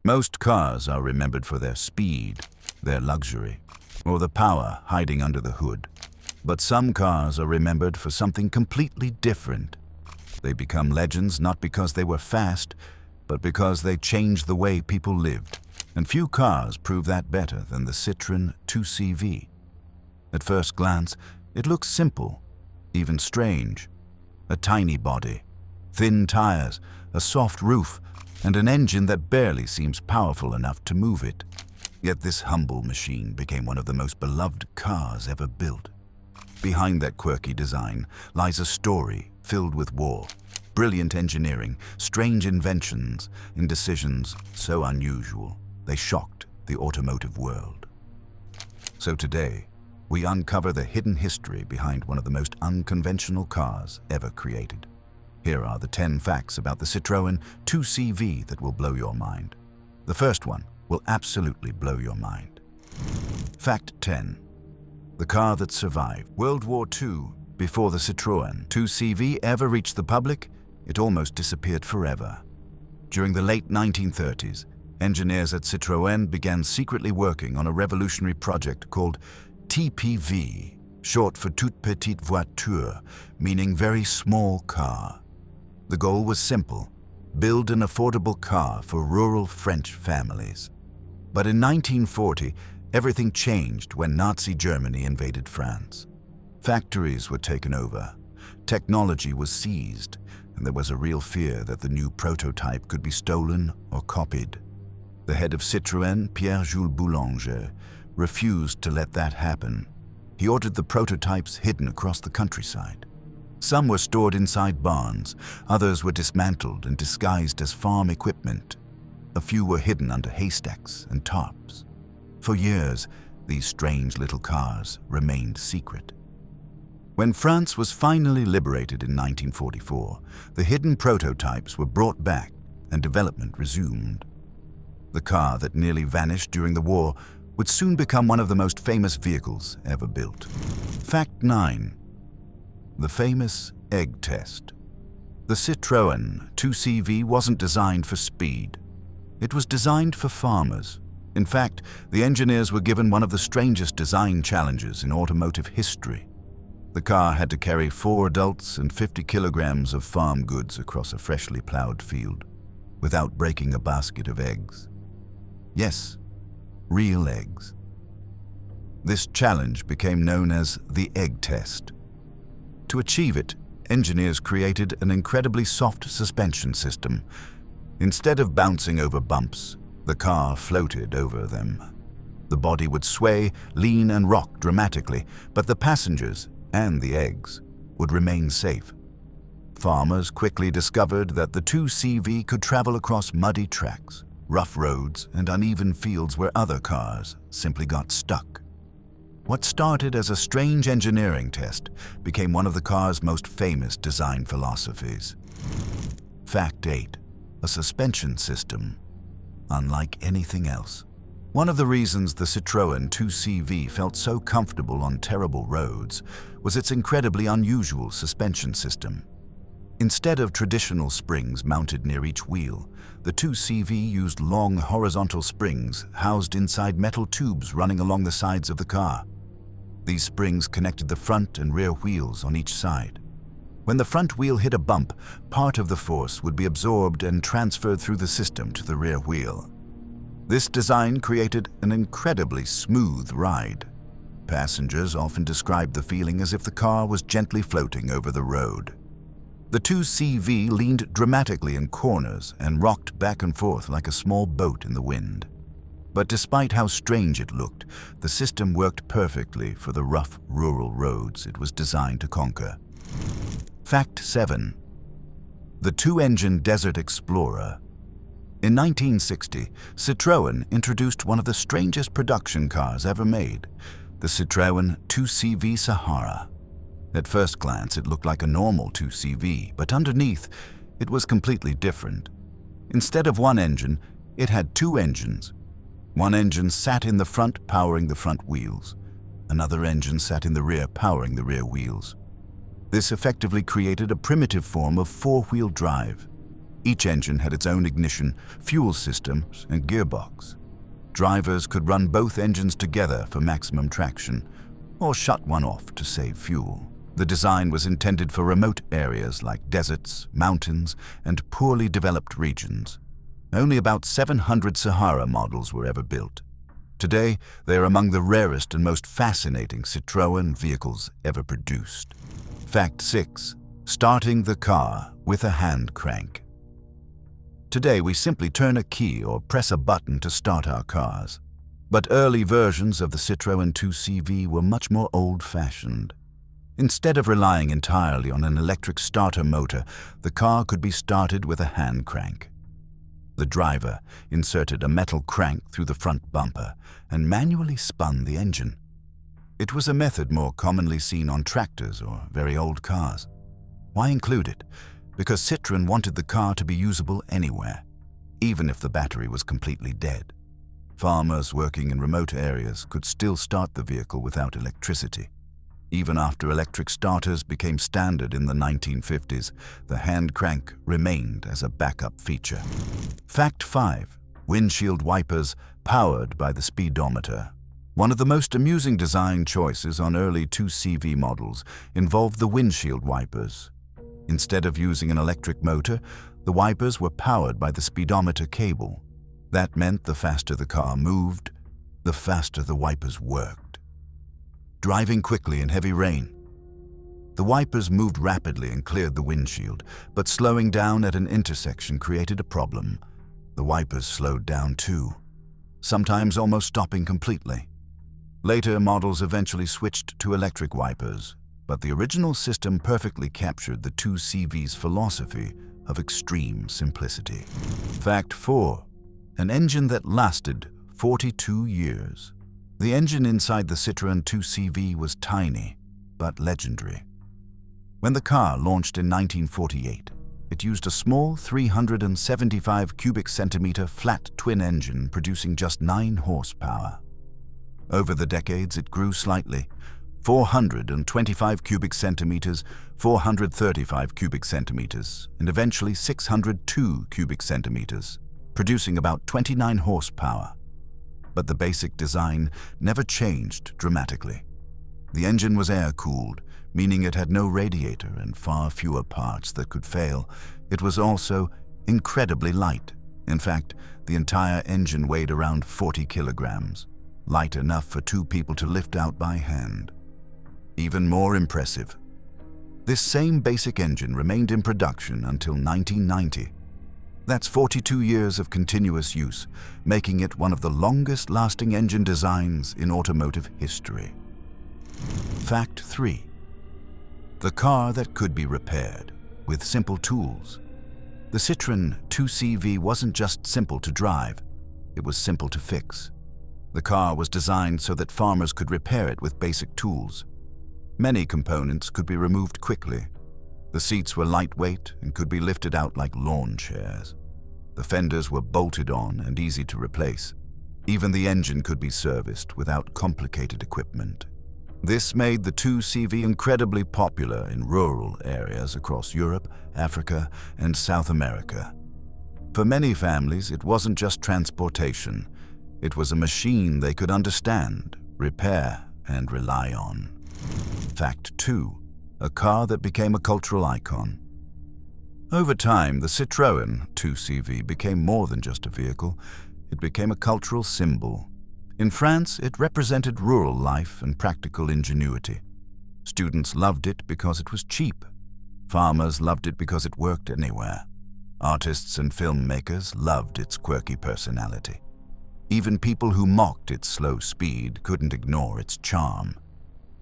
Most cars are remembered for their speed, their luxury, or the power hiding under the hood. But some cars are remembered for something completely different. They become legends not because they were fast, but because they changed the way people lived. And few cars prove that better than the Citroën 2CV. At first glance, it looks simple, even strange. A tiny body, thin tires, a soft roof, and an engine that barely seems powerful enough to move it. Yet this humble machine became one of the most beloved cars ever built. Behind that quirky design lies a story filled with war, brilliant engineering, strange inventions, and decisions so unusual they shocked the automotive world. So today, we uncover the hidden history behind one of the most unconventional cars ever created. Here are the 10 facts about the Citroën 2CV that will blow your mind. The first one will absolutely blow your mind. Fact 10. The car that survived World War II. Before the Citroën 2CV ever reached the public, it almost disappeared forever. During the late 1930s, engineers at Citroën began secretly working on a revolutionary project called TPV, short for Toute Petite Voiture, meaning very small car. The goal was simple: build an affordable car for rural French families. But in 1940, everything changed when Nazi Germany invaded France. Factories were taken over, technology was seized, and there was a real fear that the new prototype could be stolen or copied. The head of Citroën, Pierre-Jules Boulanger, refused to let that happen. He ordered the prototypes hidden across the countryside. Some were stored inside barns, others were dismantled and disguised as farm equipment. A few were hidden under haystacks and tarps. For years, these strange little cars remained secret. When France was finally liberated in 1944, the hidden prototypes were brought back and development resumed. The car that nearly vanished during the war would soon become one of the most famous vehicles ever built. Fact 9. The famous egg test. The Citroën 2CV wasn't designed for speed. It was designed for farmers. In fact, the engineers were given one of the strangest design challenges in automotive history. The car had to carry 4 adults and 50 kilograms of farm goods across a freshly plowed field, without breaking a basket of eggs. Yes, real eggs. This challenge became known as the egg test. To achieve it, engineers created an incredibly soft suspension system. Instead of bouncing over bumps, the car floated over them. The body would sway, lean, and rock dramatically, but the passengers and the eggs would remain safe. Farmers quickly discovered that the 2CV could travel across muddy tracks, rough roads, and uneven fields where other cars simply got stuck. What started as a strange engineering test became one of the car's most famous design philosophies. Fact 8. A suspension system unlike anything else. One of the reasons the Citroën 2CV felt so comfortable on terrible roads was its incredibly unusual suspension system. Instead of traditional springs mounted near each wheel, the 2CV used long horizontal springs housed inside metal tubes running along the sides of the car. These springs connected the front and rear wheels on each side. When the front wheel hit a bump, part of the force would be absorbed and transferred through the system to the rear wheel. This design created an incredibly smooth ride. Passengers often described the feeling as if the car was gently floating over the road. The 2CV leaned dramatically in corners and rocked back and forth like a small boat in the wind. But despite how strange it looked, the system worked perfectly for the rough rural roads it was designed to conquer. Fact 7. The two-engine Desert Explorer. In 1960, Citroën introduced one of the strangest production cars ever made, the Citroën 2CV Sahara. At first glance, it looked like a normal 2CV, but underneath, it was completely different. Instead of one engine, it had 2 engines. One engine sat in the front, powering the front wheels. Another engine sat in the rear, powering the rear wheels. This effectively created a primitive form of 4-wheel drive. Each engine had its own ignition, fuel systems, and gearbox. Drivers could run both engines together for maximum traction, or shut one off to save fuel. The design was intended for remote areas like deserts, mountains, and poorly developed regions. Only about 700 Sahara models were ever built. Today, they are among the rarest and most fascinating Citroën vehicles ever produced. Fact 6. Starting the car with a hand crank. Today, we simply turn a key or press a button to start our cars. But early versions of the Citroën 2CV were much more old-fashioned. Instead of relying entirely on an electric starter motor, the car could be started with a hand crank. The driver inserted a metal crank through the front bumper and manually spun the engine. It was a method more commonly seen on tractors or very old cars. Why include it? Because Citroën wanted the car to be usable anywhere, even if the battery was completely dead. Farmers working in remote areas could still start the vehicle without electricity. Even after electric starters became standard in the 1950s, the hand crank remained as a backup feature. Fact 5. Windshield wipers powered by the speedometer. One of the most amusing design choices on early 2CV models involved the windshield wipers. Instead of using an electric motor, the wipers were powered by the speedometer cable. That meant the faster the car moved, the faster the wipers worked. Driving quickly in heavy rain. The wipers moved rapidly and cleared the windshield, but slowing down at an intersection created a problem. The wipers slowed down too, sometimes almost stopping completely. Later models eventually switched to electric wipers, but the original system perfectly captured the 2CV's philosophy of extreme simplicity. Fact 4. An engine that lasted 42 years. The engine inside the Citroën 2CV was tiny, but legendary. When the car launched in 1948, it used a small 375 cubic centimeter flat twin engine producing just 9 horsepower. Over the decades, it grew slightly, 425 cubic centimeters, 435 cubic centimeters, and eventually 602 cubic centimeters, producing about 29 horsepower. But the basic design never changed dramatically. The engine was air-cooled, meaning it had no radiator and far fewer parts that could fail. It was also incredibly light. In fact, the entire engine weighed around 40 kilograms, light enough for 2 people to lift out by hand. Even more impressive, this same basic engine remained in production until 1990. That's 42 years of continuous use, making it one of the longest-lasting engine designs in automotive history. Fact 3. The car that could be repaired with simple tools. The Citroën 2CV wasn't just simple to drive, it was simple to fix. The car was designed so that farmers could repair it with basic tools. Many components could be removed quickly. The seats were lightweight and could be lifted out like lawn chairs. The fenders were bolted on and easy to replace. Even the engine could be serviced without complicated equipment. This made the 2CV incredibly popular in rural areas across Europe, Africa, and South America. For many families, it wasn't just transportation. It was a machine they could understand, repair, and rely on. Fact 2. A car that became a cultural icon. Over time, the Citroën 2CV became more than just a vehicle. It became a cultural symbol. In France, it represented rural life and practical ingenuity. Students loved it because it was cheap. Farmers loved it because it worked anywhere. Artists and filmmakers loved its quirky personality. Even people who mocked its slow speed couldn't ignore its charm.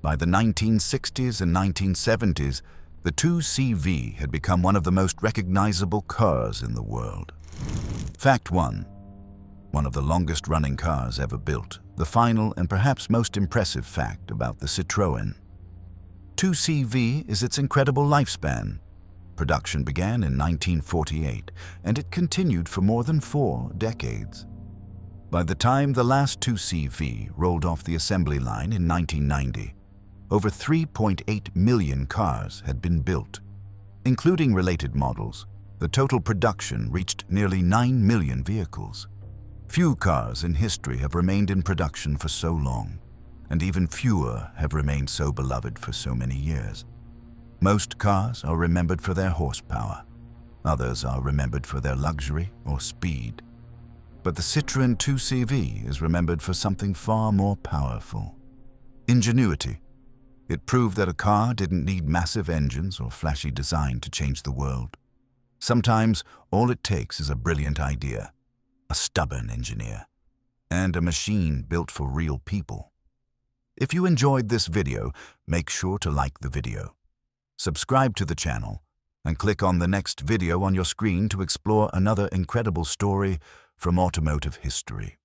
By the 1960s and 1970s, the 2CV had become one of the most recognizable cars in the world. Fact 1. One of the longest-running cars ever built, the final and perhaps most impressive fact about the Citroën. 2CV is its incredible lifespan. Production began in 1948, and it continued for more than 4 decades. By the time the last 2CV rolled off the assembly line in 1990, over 3.8 million cars had been built, including related models. The total production reached nearly 9 million vehicles. Few cars in history have remained in production for so long, and even fewer have remained so beloved for so many years. Most cars are remembered for their horsepower. Others are remembered for their luxury or speed. But the Citroën 2CV is remembered for something far more powerful: ingenuity. It proved that a car didn't need massive engines or flashy design to change the world. Sometimes all it takes is a brilliant idea, a stubborn engineer, and a machine built for real people. If you enjoyed this video, make sure to like the video, subscribe to the channel, and click on the next video on your screen to explore another incredible story from automotive history.